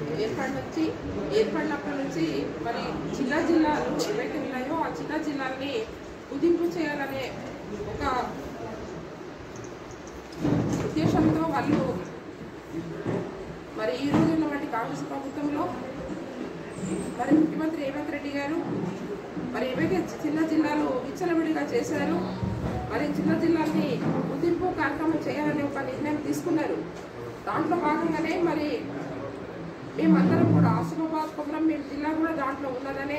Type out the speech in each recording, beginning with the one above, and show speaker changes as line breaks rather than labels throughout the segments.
ఏర్పడినప్పటి నుంచి మరి చిన్న జిల్లాలు ఏవైతే ఉన్నాయో ఆ చిన్న జిల్లాలని కుదింపు చేయాలనే ఒక ఉద్దేశంతో వాళ్ళు మరి ఈ రోజు ఉన్నటువంటి కాంగ్రెస్ ప్రభుత్వంలో మరి ముఖ్యమంత్రి రేవంత్ రెడ్డి గారు మరి ఏవైతే చిన్న జిల్లాలు విచ్చలవిడిగా చేశారో మరి చిన్న జిల్లాల్ని కుదింపు కార్యక్రమం చేయాలనే ఒక నిర్ణయం తీసుకున్నారు. దాంట్లో భాగంగానే మరి మేమందరం కూడా ఆసిఫాబాద్ కొమరంభీం జిల్లా కూడా దాంట్లో ఉన్నదనే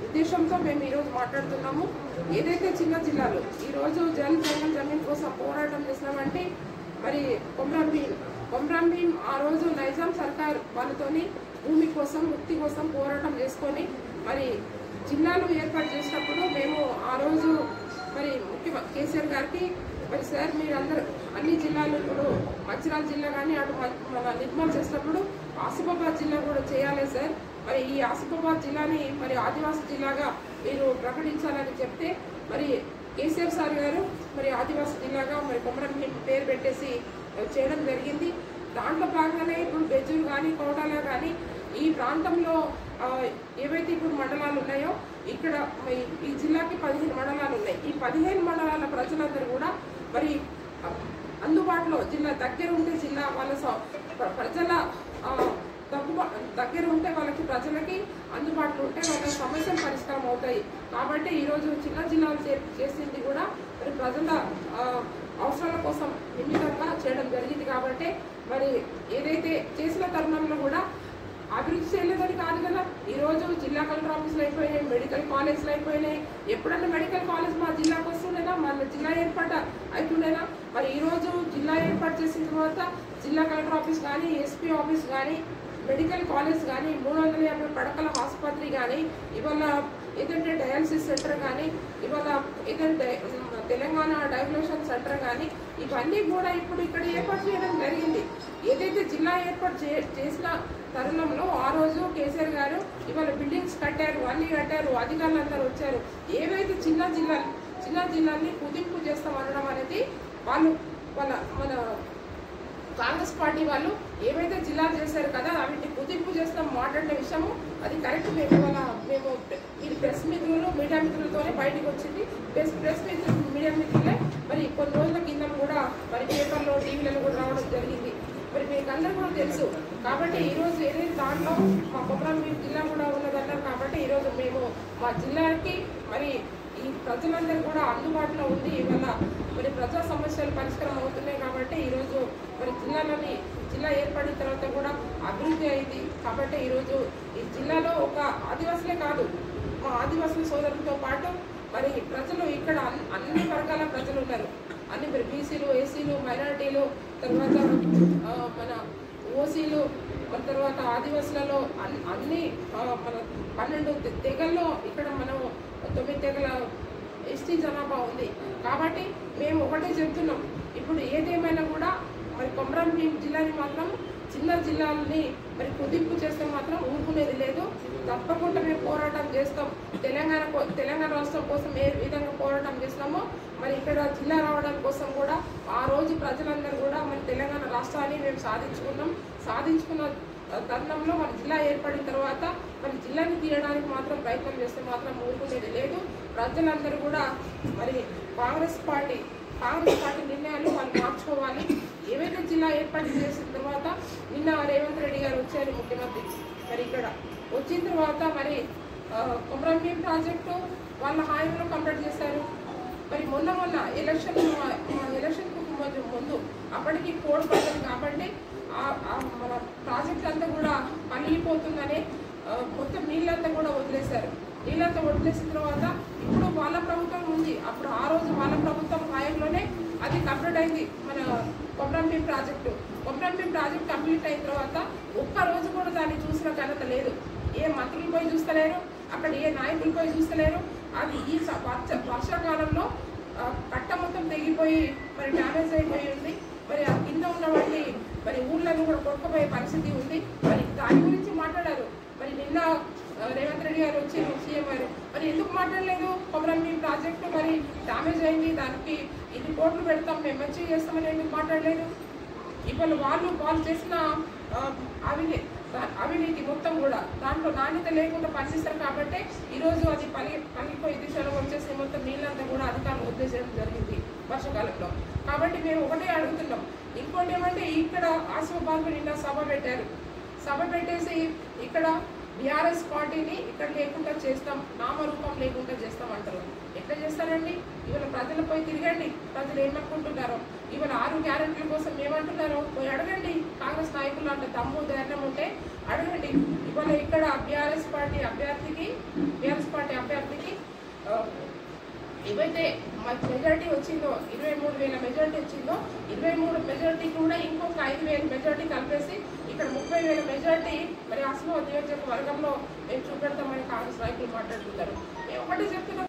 ఉద్దేశంతో మేము ఈరోజు మాట్లాడుతున్నాము. ఏదైతే చిన్న జిల్లాలు ఈరోజు జంగల్ జమీన్ కోసం పోరాటం చేసినామంటే మరి కొమరంభీం ఆ రోజు నైజాం సర్కార్ వాళ్ళతోని భూమి కోసం ముక్తి కోసం పోరాటం చేసుకొని మరి జిల్లాలు ఏర్పాటు చేసినప్పుడు మేము ఆ రోజు మరి కేసీఆర్ గారికి మరి సార్ మీరందరూ అన్ని జిల్లాలు ఇప్పుడు మంచిర్యాల జిల్లా కానీ అటు మన నిర్మాణం చేసినప్పుడు ఆసిఫాబాద్ జిల్లా కూడా చేయాలి సార్, మరి ఈ ఆసిఫాబాద్ జిల్లాని మరి ఆదివాసీ జిల్లాగా మీరు ప్రకటించాలని చెప్తే మరి కేసీఆర్ సార్ గారు మరి ఆదివాసీ జిల్లాగా మరి కొమరంభీం పేరు పెట్టేసి చేయడం జరిగింది. దాంట్లో భాగంగానే ఇప్పుడు బెజ్జూరు కానీ కోటాల కానీ ఈ ప్రాంతంలో ఏవైతే ఇప్పుడు మండలాలు ఉన్నాయో ఇక్కడ ఈ జిల్లాకి 15 మండలాలు ఉన్నాయి. ఈ 15 మండలాల ప్రజలందరూ కూడా మరి అందుబాటులో జిల్లా దగ్గర ఉంటే జిల్లా వాళ్ళ ప్రజల దగ్గర ఉంటే వాళ్ళకి ప్రజలకి అందుబాటులో ఉంటే వాళ్ళ సమస్యలు పరిష్కారం అవుతాయి. కాబట్టి ఈరోజు చిన్న జిల్లాలు చేసింది కూడా మరి ప్రజల అవసరాల కోసం నిమిత్తంగా చేయడం జరిగింది. కాబట్టి మరి ఏదైతే చేసిన తరుణంలో కూడా అభివృద్ధి చేయలేదని కాదు కదా. ఈరోజు జిల్లా కలెక్టర్ ఆఫీసులు అయిపోయినాయి, మెడికల్ కాలేజ్లు అయిపోయినాయి. ఎప్పుడన్నా మెడికల్ కాలేజ్ మా జిల్లాకు వస్తుండేనా, మన జిల్లా ఏర్పాటు అవుతుండేనా? మరి ఈరోజు జిల్లా ఏర్పాటు చేసిన తర్వాత జిల్లా కలెక్టర్ ఆఫీస్ కానీ ఎస్పీ ఆఫీస్ కానీ మెడికల్ కాలేజ్ కానీ 350 పడకల ఆసుపత్రి కానీ ఇవాళ ఏదంటే డయాలసిస్ సెంటర్ కానీ ఇవాళ ఏదంటే తెలంగాణ డయాగ్నోషన్ సెంటర్ కానీ ఇవన్నీ కూడా ఇప్పుడు ఇక్కడ ఏర్పాటు చేయడం జరిగింది. ఏదైతే జిల్లా ఏర్పాటు చేసిన తరుణంలో ఆ రోజు కేసీఆర్ గారు ఇవాళ బిల్డింగ్స్ కట్టారు, అన్నీ కట్టారు, అధికారులందరూ వచ్చారు. ఏవైతే చిన్న జిల్లాని కుదింపు చేస్తామనడం అనేది మన కాంగ్రెస్ పార్టీ వాళ్ళు ఏవైతే జిల్లాలు చేశారు కదా వీటిని కుదింపు చేస్తాం మాట్లాడిన విషయము అది కరెక్ట్. మేము ఇది ప్రెస్ మిత్రులు మీడియా మిత్రులతోనే బయటకు వచ్చింది. ప్రెస్ మిత్రులు మీడియా మిత్రులే మరి కొన్ని రోజుల కింద కూడా మరి పేపర్లో టీవీలలో కూడా రావడం జరిగింది. మరి మీకు అందరూ కూడా తెలుసు. కాబట్టి ఈరోజు ఏదైతే దాంట్లో మా కొమరంభీం జిల్లా కూడా ఉన్నదన్నారు. కాబట్టి ఈరోజు మేము మా జిల్లాకి మరి ఈ ప్రజలందరూ కూడా అందుబాటులో ఉంది. ఇవాళ మరి ప్రజా సమస్యలు పరిష్కారం అవుతున్నాయి. కాబట్టి ఈరోజు మరి జిల్లా ఏర్పడిన తర్వాత కూడా అభివృద్ధి అయింది. కాబట్టి ఈరోజు ఈ జిల్లాలో ఒక ఆదివాసులే కాదు మా ఆదివాసుల సోదరులతో పాటు మరి ప్రజలు ఇక్కడ అన్ని వర్గాల ప్రజలు ఉన్నారు. అన్ని మరి బీసీలు, ఎస్సీలు, మైనారిటీలు, తర్వాత మన ఓసీలు, మన తర్వాత ఆదివాసులలో అన్ని మన 12 తెగల్లో ఇక్కడ మనం 9 తెగల ఎస్టీ జనాభా ఉంది. కాబట్టి మేము ఒకటే చెప్తున్నాం, ఇప్పుడు ఏదేమైనా కూడా మరి కొమరంభీం జిల్లాని మాత్రం చిన్న జిల్లాలని మరి కుదింపు చేస్తే మాత్రం ఊరుకునేది లేదు. తప్పకుండా మేము పోరాటం చేస్తాం. తెలంగాణ రాష్ట్రం కోసం ఏ విధంగా పోరాటం చేస్తామో మరి ఇక్కడ జిల్లా రావడం కోసం కూడా ఆ రోజు ప్రజలందరూ కూడా మరి తెలంగాణ రాష్ట్రాన్ని మేము సాధించుకున్న తరుణంలో మన జిల్లా ఏర్పడిన తర్వాత మరి జిల్లాని తీయడానికి మాత్రం ప్రయత్నం చేస్తే మాత్రం ఊరుకునేది లేదు. ప్రజలందరూ కూడా మరి కాంగ్రెస్ పార్టీ నిర్ణయాలు వాళ్ళు మార్చుకోవాలి. ఏవైతే జిల్లా ఏర్పాటు చేసిన తర్వాత నిన్న రేవంత్ రెడ్డి గారు వచ్చారు ముఖ్యమంత్రి. మరి ఇక్కడ వచ్చిన తర్వాత మరి కొమరంభీం ప్రాజెక్టు వాళ్ళ హాయంలో కంప్లీట్ చేశారు. మరి మొన్న ఎలక్షన్కు ముందు అప్పటికి కోడ్ పడ్డది. కాబట్టి మన ప్రాజెక్ట్ అంతా కూడా పనిపోతుందనే మొత్తం నీళ్ళంతా కూడా వదిలేశారు. నీళ్ళంతా వదిలేసిన తర్వాత ఇప్పుడు వాళ్ళ ప్రభుత్వం ఉంది. అప్పుడు ఆ రోజు వాళ్ళ ప్రభుత్వం హాయంలోనే అది కంప్లీట్ అయింది. మన కొమరంభీం ప్రాజెక్టు కంప్లీట్ అయిన తర్వాత ఒక్కరోజు కూడా దాన్ని చూసిన ఘనత లేదు. ఏ మంత్రులు పోయి చూస్తలేరు, అక్కడ ఏ నాయకులు పోయి చూస్తలేరు. అది ఈ వర్షాకాలంలో కట్ట మొత్తం తెగిపోయి మరి డ్యామేజ్ అయిపోయి ఉంది. మరి ఆ కింద ఉన్న వాటిని మరి ఊళ్ళను కూడా కొట్టుకుపోయే పరిస్థితి ఉంది. మరి దాని గురించి మాట్లాడారు. మరి నిన్న రేవంత్ రెడ్డి గారు వచ్చి సీఎం గారు మరి ఎందుకు మాట్లాడలేదు? కొమరంభీం ప్రాజెక్టు మరి డ్యామేజ్ అయింది, దానికి 2 కోట్లు పెడతాం, మేము మంచిగా చేస్తామని ఎందుకు మాట్లాడలేదు? ఇవాళ వాళ్ళు చేసిన అవి అవినీతి మొత్తం కూడా దాంట్లో నాణ్యత లేకుండా పనిచేస్తారు కాబట్టి ఈరోజు అది పలిపోయి దిశలో వచ్చేసి మొత్తం నీళ్ళంతా కూడా అధికారులు వదిలేసేయడం జరిగింది వర్షాకాలంలో. కాబట్టి మేము ఒకటే అడుగుతున్నాం. ఇంకోటి ఏమంటే ఇక్కడ ఆసిఫాబాద్లో నిన్న సభ పెట్టేసి ఇక్కడ బీఆర్ఎస్ పార్టీని ఇక్కడ లేకుండా చేస్తాం, నామరూపం లేకుండా చేస్తాం అంటారు. ఎట్లా చేస్తారండి? ఇవాళ ప్రజలపై తిరగండి, ప్రజలు ఏమనుకుంటున్నారో. ఇవాళ 6 గ్యారెంటీల కోసం ఏమంటున్నారో పోయి అడగండి. కాంగ్రెస్ నాయకులు అంటే దమ్ము ధైర్యం ఉంటే అడగండి. ఇవాళ ఇక్కడ బీఆర్ఎస్ పార్టీ అభ్యర్థికి ఏవైతే మెజార్టీ వచ్చిందో 23,000 మెజార్టీ వచ్చిందో 23 మెజార్టీ కూడా ఇంకొక 5,000 మెజార్టీ కలిపేసి ఇక్కడ 30,000 మెజార్టీ మరి అసలు నియోజకవర్గంలో మేము చూపెడతామని కాంగ్రెస్ నాయకులు మాట్లాడుతున్నారు. మేము ఒకటి చెప్తున్నాం.